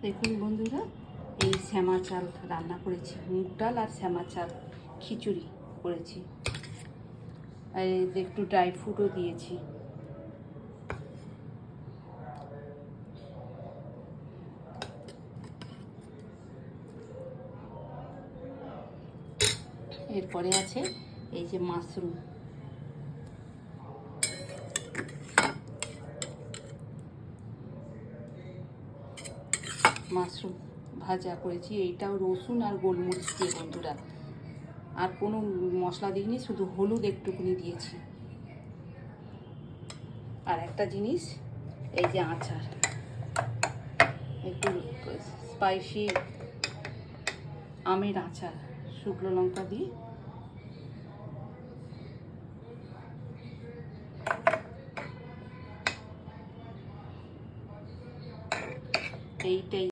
দেখুন বন্ধুরা, এই শ্যামা চাল রান্না করেছি, মুগ ডাল আর শ্যামা চাল খিচুড়ি করেছি, আর একটু ড্রাই ফ্রুটও দিয়েছি। এরপরে আছে এই যে মাশরুম, মাশরুম ভাজা করেছি, এইটাও রসুন আর গোলমরিচ দিয়ে বন্ধুরা, আর কোনো মশলা দিইনি, শুধু হলুদ একটুকুনি দিয়েছি। আর একটা জিনিস, এই যে আচার, একটু স্পাইসি আমের আচার, শুকনো লঙ্কা দিয়ে। এইটাই